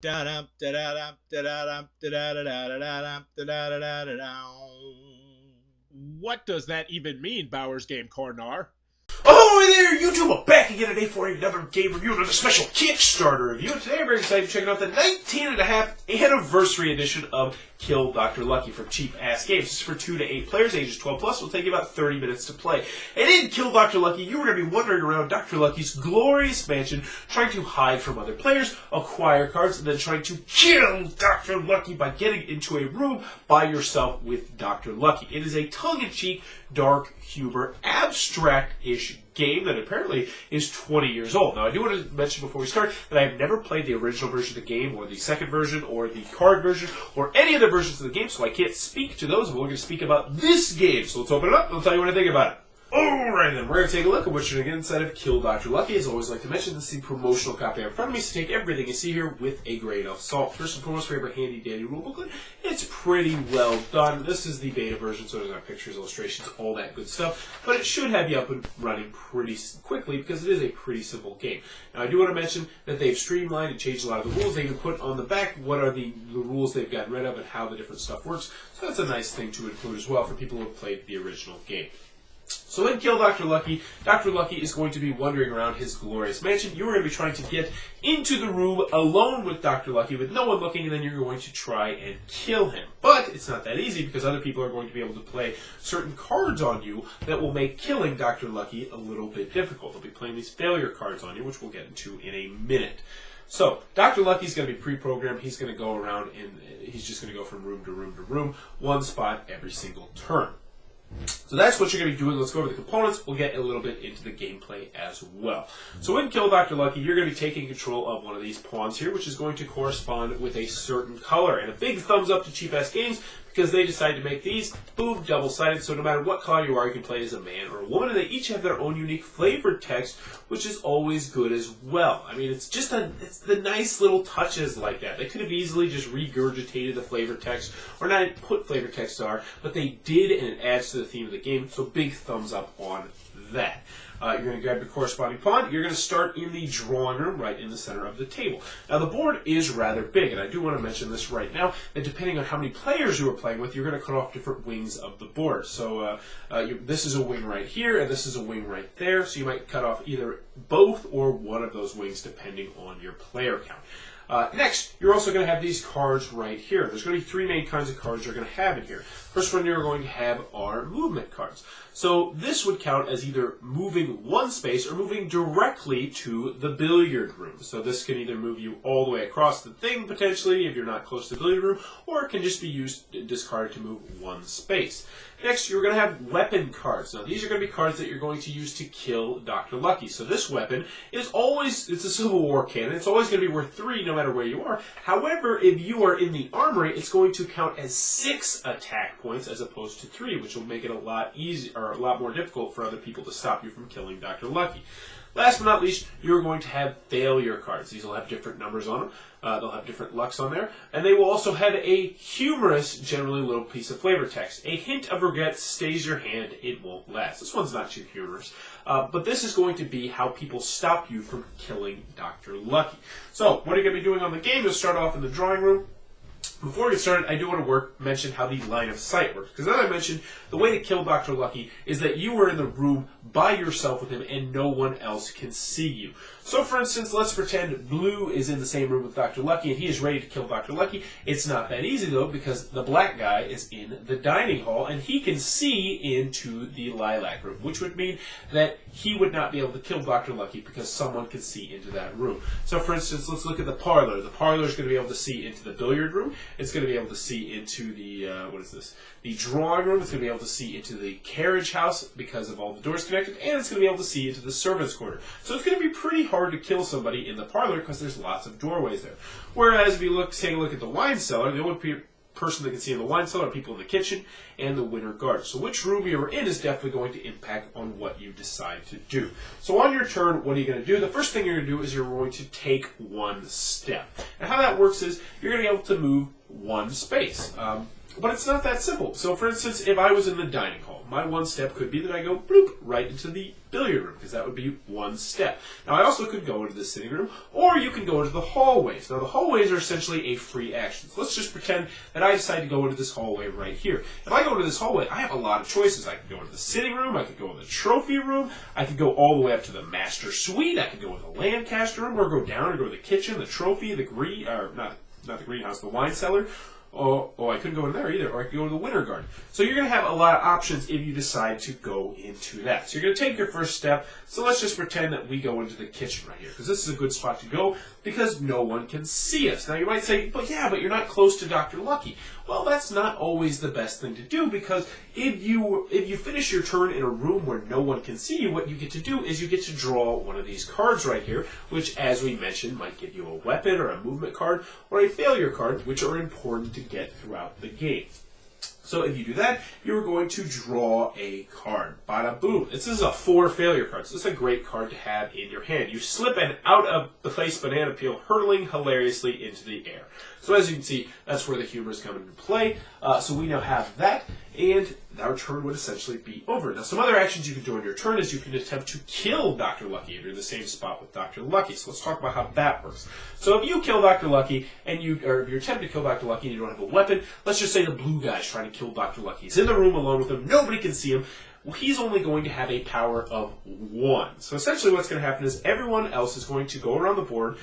Da-dum, da-da-dum, da-da-dum, da-da-da-da-da-dum, da-da-da-da-da-dum. What does that even mean, Bowers Game Corner? Oh, hey there, YouTube! I'm back again today for another game review, another special Kickstarter review. And today I'm very excited to check out the 19.5 anniversary edition of Kill Dr. Lucky from Cheap Ass Games. This is for 2 to 8 players, ages 12 plus. It'll take you about 30 minutes to play. And in Kill Dr. Lucky, you are going to be wandering around Dr. Lucky's glorious mansion, trying to hide from other players, acquire cards, and then trying to kill Dr. Lucky by getting into a room by yourself with Dr. Lucky. It is a tongue-in-cheek, dark humor, abstract-ish game that apparently is 20 years old. Now, I do want to mention before we start that I have never played the original version of the game, or the second version, or the card version, or any other versions of the game, so I can't speak to those. We're going to speak about this game. So let's open it up and I'll tell you what I think about it. Alright then, we're going to take a look at what you're going to get inside of Kill Dr. Lucky. As I always like to mention, this is the promotional copy in front of me, so take everything you see here with a grain of salt. First and foremost, we have our handy dandy rule booklet. It's pretty well done. This is the beta version, so there's not pictures, illustrations, all that good stuff. But it should have you up and running pretty quickly because it is a pretty simple game. Now, I do want to mention that they've streamlined and changed a lot of the rules. They even put on the back what are the rules they've gotten rid of and how the different stuff works. So that's a nice thing to include as well for people who have played the original game. So in Kill Dr. Lucky is going to be wandering around his glorious mansion. You are going to be trying to get into the room alone with Dr. Lucky with no one looking, and then you're going to try and kill him. But it's not that easy because other people are going to be able to play certain cards on you that will make killing Dr. Lucky a little bit difficult. They'll be playing these failure cards on you, which we'll get into in a minute. So, Dr. Lucky's going to be pre-programmed. He's going to go around and he's just going to go from room to room to room, one spot every single turn. So that's what you're going to be doing. Let's go over the components. We'll get a little bit into the gameplay as well. So in Kill Dr. Lucky, you're going to be taking control of one of these pawns here, which is going to correspond with a certain color. And a big thumbs up to Cheap Ass Games because they decided to make these, boom, double-sided. So no matter what color you are, you can play as a man or a woman. And they each have their own unique flavored text, which is always good as well. I mean, it's the nice little touches like that. They could have easily just regurgitated the flavored text or not put flavored text are, but they did, and it adds to the theme of the game. So big thumbs up on that. You're going to grab your corresponding pawn. You're going to start in the drawing room right in the center of the table. Now, the board is rather big, and I do want to mention this right now, that depending on how many players you are playing with, you're going to cut off different wings of the board. So this is a wing right here, and this is a wing right there, so you might cut off either both or one of those wings depending on your player count. Next, you're also going to have these cards right here. There's going to be 3 main kinds of cards you're going to have in here. First one you're going to have are movement cards. So this would count as either moving one space or moving directly to the billiard room. So this can either move you all the way across the thing, potentially, if you're not close to the billiard room, or it can just be discarded to move one space. Next, you're going to have weapon cards. Now, these are going to be cards that you're going to use to kill Dr. Lucky. So this weapon is always, it's a Civil War cannon. It's always going to be worth 3 no matter where you are. However, if you are in the armory, it's going to count as 6 attack points as opposed to 3, which will make it a lot easier, or a lot more difficult for other people to stop you from killing Dr. Lucky. Last but not least, you're going to have failure cards. These will have different numbers on them. They'll have different lucks on there. And they will also have a humorous, generally little piece of flavor text. A hint of regret stays your hand, it won't last. This one's not too humorous. But this is going to be how people stop you from killing Dr. Lucky. So, what are you going to be doing on the game? You'll start off in the drawing room. Before we get started, I do want to mention how the line of sight works. Because as I mentioned, the way to kill Dr. Lucky is that you are in the room by yourself with him and no one else can see you. So for instance, let's pretend Blue is in the same room with Dr. Lucky and he is ready to kill Dr. Lucky. It's not that easy though because the black guy is in the dining hall and he can see into the lilac room, which would mean that he would not be able to kill Dr. Lucky because someone could see into that room. So for instance, let's look at the parlor. The parlor is going to be able to see into the billiard room. It's going to be able to see into the, the drawing room. It's going to be able to see into the carriage house because of all the doors connected, and it's going to be able to see into the servants' quarter. So it's going to be pretty hard to kill somebody in the parlor because there's lots of doorways there. Whereas if you take a look at the wine cellar, the only person that can see in the wine cellar are people in the kitchen and the winter guard. So which room you're in is definitely going to impact on what you decide to do. So on your turn, what are you going to do? The first thing you're going to do is you're going to take one step. And how that works is you're going to be able to move one space. But it's not that simple. So for instance, if I was in the dining hall, my one step could be that I go bloop right into the billiard room, because that would be one step. Now, I also could go into the sitting room, or you can go into the hallways. Now, the hallways are essentially a free action. So let's just pretend that I decide to go into this hallway right here. If I go into this hallway, I have a lot of choices. I could go into the sitting room, I could go in the trophy room, I could go all the way up to the master suite, I could go in the Lancaster room, or go down and go to the kitchen, the trophy, the not the greenhouse, the wine cellar. Oh, I couldn't go in there either, or I could go to the Winter Garden. So you're going to have a lot of options if you decide to go into that. So you're going to take your first step. So let's just pretend that we go into the kitchen right here, because this is a good spot to go, because no one can see us. Now you might say, but you're not close to Dr. Lucky. Well, that's not always the best thing to do, because if you finish your turn in a room where no one can see you, what you get to do is you get to draw one of these cards right here, which, as we mentioned, might give you a weapon or a movement card or a failure card, which are important to get throughout the game. So if you do that, you're going to draw a card. Bada boom. This is a 4 failure card. So this is a great card to have in your hand. You slip an out-of-place banana peel hurtling hilariously into the air. So as you can see, that's where the humor is coming into play. So we now have that, and our turn would essentially be over. Now, some other actions you can do on your turn is you can attempt to kill Dr. Lucky if you're in the same spot with Dr. Lucky. So let's talk about how that works. So if you kill Dr. Lucky, or if you attempt to kill Dr. Lucky and you don't have a weapon, let's just say the blue guy's trying to kill Dr. Lucky. He's in the room alone with him. Nobody can see him. Well, he's only going to have a power of 1. So essentially what's going to happen is everyone else is going to go around the board,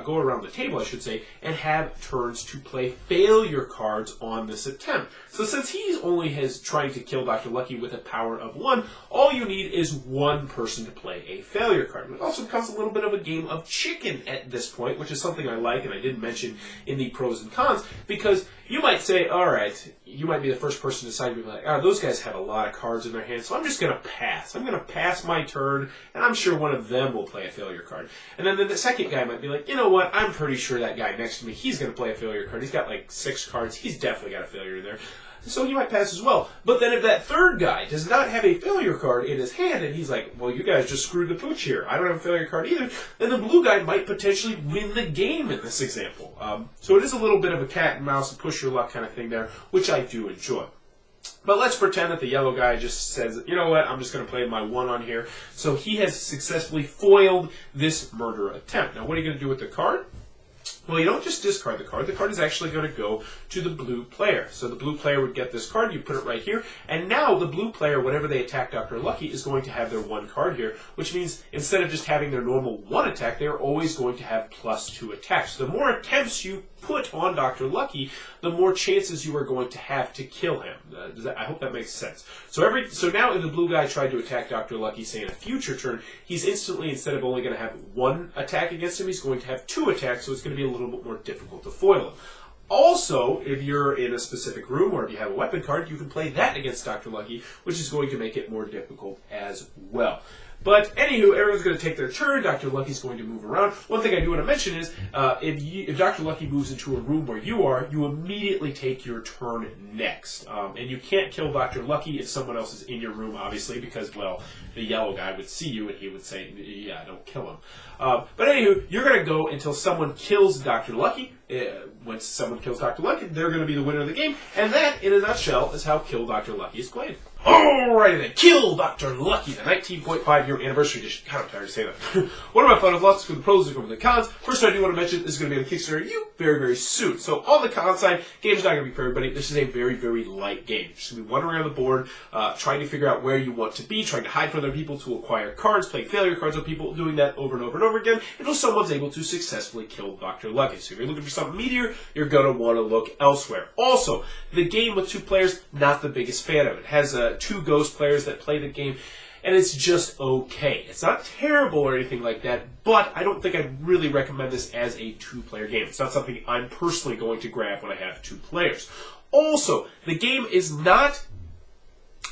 go around the table, I should say, and have turns to play failure cards on this attempt. So since he's only trying to kill Dr. Lucky with a power of 1, all you need is one person to play a failure card. It also becomes a little bit of a game of chicken at this point, which is something I like and I didn't mention in the pros and cons, because you might say, all right, you might be the first person to decide to be like, those guys have a lot of cards in their hands, so I'm just going to pass. I'm going to pass my turn, and I'm sure one of them will play a failure card. And then the second guy might be like, you know what, I'm pretty sure that guy next to me, he's going to play a failure card. He's got like 6 cards. He's definitely got a failure in there. So he might pass as well. But then if that third guy does not have a failure card in his hand, and he's like, well, you guys just screwed the pooch here. I don't have a failure card either. Then the blue guy might potentially win the game in this example. So it is a little bit of a cat and mouse and push your luck kind of thing there, which I do enjoy. But let's pretend that the yellow guy just says, you know what, I'm just going to play my 1 on here. So he has successfully foiled this murder attempt. Now, what are you going to do with the card? Well, you don't just discard the card. The card is actually going to go to the blue player. So the blue player would get this card. You put it right here. And now the blue player, whenever they attack Dr. Lucky, is going to have their 1 card here, which means instead of just having their normal 1 attack, they're always going to have +2 attacks. So the more attempts you put on Dr. Lucky, the more chances you are going to have to kill him. I hope that makes sense. So now if the blue guy tried to attack Dr. Lucky, say in a future turn, he's instantly, instead of only going to have 1 attack against him, he's going to have 2 attacks, so it's going to be a little bit more difficult to foil him. Also, if you're in a specific room or if you have a weapon card, you can play that against Dr. Lucky, which is going to make it more difficult as well. But anywho, everyone's going to take their turn. Dr. Lucky's going to move around. One thing I do want to mention is if Dr. Lucky moves into a room where you are, you immediately take your turn next. And you can't kill Dr. Lucky if someone else is in your room, obviously, because, well, the yellow guy would see you and he would say, yeah, don't kill him. But anywho, you're going to go until someone kills Dr. Lucky. Once someone kills Dr. Lucky, they're going to be the winner of the game. And that, in a nutshell, is how Kill Dr. Lucky is played. Alrighty then, Kill Dr. Lucky, the 19.5 year anniversary edition. God, I'm tired of saying that. What are my final thoughts for the pros and the cons? First, I do want to mention this is going to be on Kickstarter very, very soon. So on the con side, game's not going to be for everybody. This is a very, very light game. You're just going to be wandering around the board, trying to figure out where you want to be, trying to hide from other people to acquire cards, playing failure cards on people, doing that over and over and over again until someone's able to successfully kill Dr. Lucky. So if you're looking for something meatier, you're going to want to look elsewhere. Also, the game with 2 players, not the biggest fan of it. It has 2 ghost players that play the game, and it's just okay. It's not terrible or anything like that, but I don't think I'd really recommend this as a 2-player game. It's not something I'm personally going to grab when I have 2 players. Also, the game is not...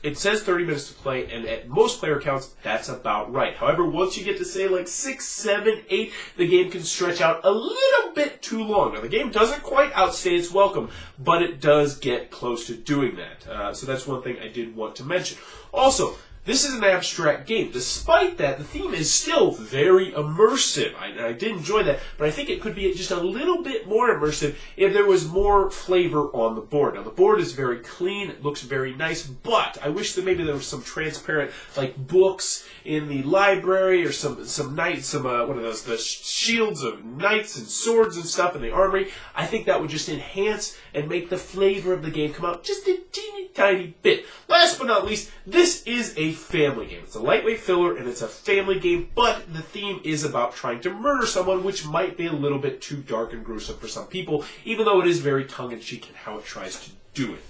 It says 30 minutes to play, and at most player counts, that's about right. However, once you get to, say, like 6, 7, 8, the game can stretch out a little bit too long. Now, the game doesn't quite outstay its welcome, but it does get close to doing that. So that's one thing I did want to mention. Also, This is an abstract game. Despite that, the theme is still very immersive. I did enjoy that, but I think it could be just a little bit more immersive if there was more flavor on the board. Now, the board is very clean. It looks very nice, but I wish that maybe there was some transparent, like, books in the library or some what are those, the shields of knights and swords and stuff in the armory. I think that would just enhance and make the flavor of the game come out just a teeny tiny bit. Last but not least, this is a family game. It's a lightweight filler and it's a family game, but the theme is about trying to murder someone, which might be a little bit too dark and gruesome for some people, even though it is very tongue-in-cheek in how it tries to do it.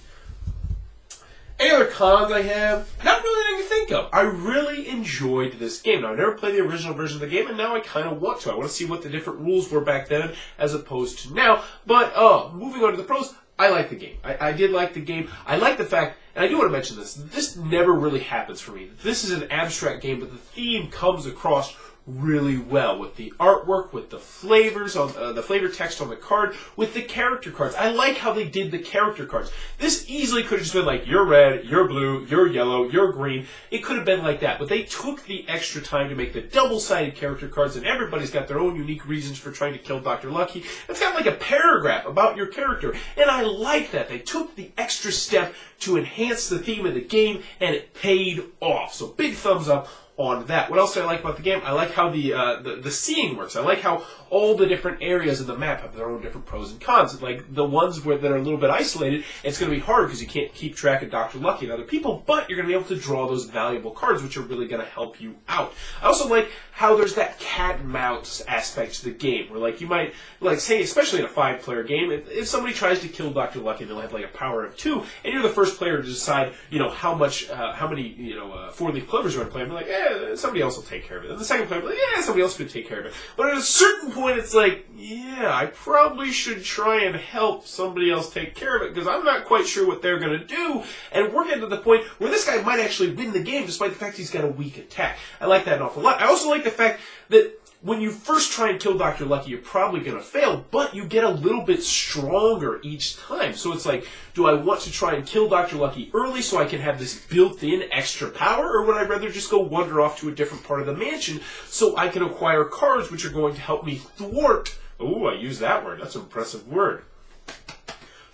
Any other cons I have? Not really anything to think of. I really enjoyed this game. Now, I never played the original version of the game, and now I kind of want to. I want to see what the different rules were back then as opposed to now. But, moving on to the pros, I like the game. I did like the game. I like the fact, and I do want to mention this, this never really happens for me. This is an abstract game, but the theme comes across really well with the artwork, with the flavors on the flavor text on the card, with the character cards. I like how they did the character cards. This easily could have just been like, you're red, you're blue, you're yellow, you're green. It could have been like that, but they took the extra time to make the double-sided character cards, and everybody's got their own unique reasons for trying to kill Dr. Lucky. It's got like a paragraph about your character, and I like that. They took the extra step to enhance the theme of the game, and it paid off. So big thumbs up on that. What else do I like about the game? I like how the seeing works. I like how all the different areas of the map have their own different pros and cons. Like the ones that are a little bit isolated, it's going to be hard because you can't keep track of Dr. Lucky and other people, but you're going to be able to draw those valuable cards, which are really going to help you out. I also like how there's that cat and mouse aspect to the game, where like you might, like say, especially in a 5-player game, if somebody tries to kill Dr. Lucky, they'll have like a power of 2, and you're the first player to decide, how many, 4-leaf clovers you want to play, and be like, somebody else will take care of it. And the second player will be like, somebody else could take care of it. But at a certain point, it's like, I probably should try and help somebody else take care of it, because I'm not quite sure what they're going to do. And we're getting to the point where this guy might actually win the game, despite the fact he's got a weak attack. I like that an awful lot. I also like the fact that when you first try and kill Dr. Lucky, you're probably going to fail, but you get a little bit stronger each time. So it's like, do I want to try and kill Dr. Lucky early so I can have this built-in extra power, or would I rather just go wander off to a different part of the mansion so I can acquire cards which are going to help me thwart, I use that word, that's an impressive word,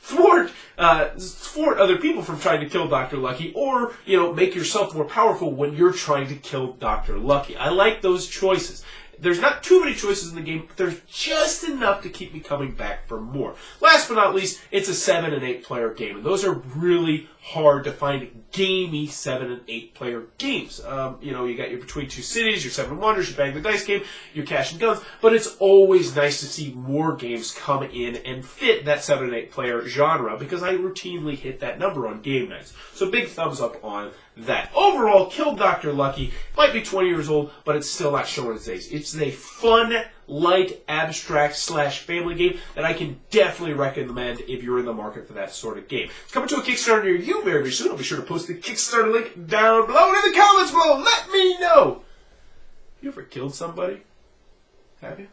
thwart other people from trying to kill Dr. Lucky, or, make yourself more powerful when you're trying to kill Dr. Lucky. I like those choices. There's not too many choices in the game, but there's just enough to keep me coming back for more. Last but not least, it's a 7 and 8 player game, and those are really hard to find gamey 7 and 8 player games. You got your Between Two Cities, your Seven Wonders, your Bang the Dice game, your Cash and Guns, but it's always nice to see more games come in and fit that 7 and 8 player genre, because I routinely hit that number on game nights. So big thumbs up on that. Overall, Kill Dr. Lucky might be 20 years old, but it's still not showing its age. It's a fun, light, abstract / family game that I can definitely recommend if you're in the market for that sort of game. It's coming to a Kickstarter near you very, very soon. I'll be sure to post the Kickstarter link down below and in the comments below. Let me know. You ever killed somebody? Have you?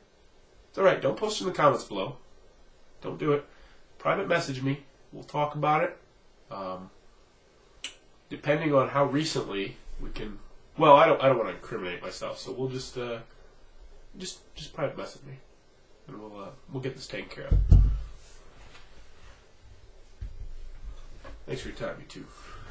It's alright. Don't post in the comments below. Don't do it. Private message me. We'll talk about it. Depending on how recently we can. Well, I don't want to incriminate myself, so we'll just private message me, and we'll get this taken care of. Thanks for your time, you too.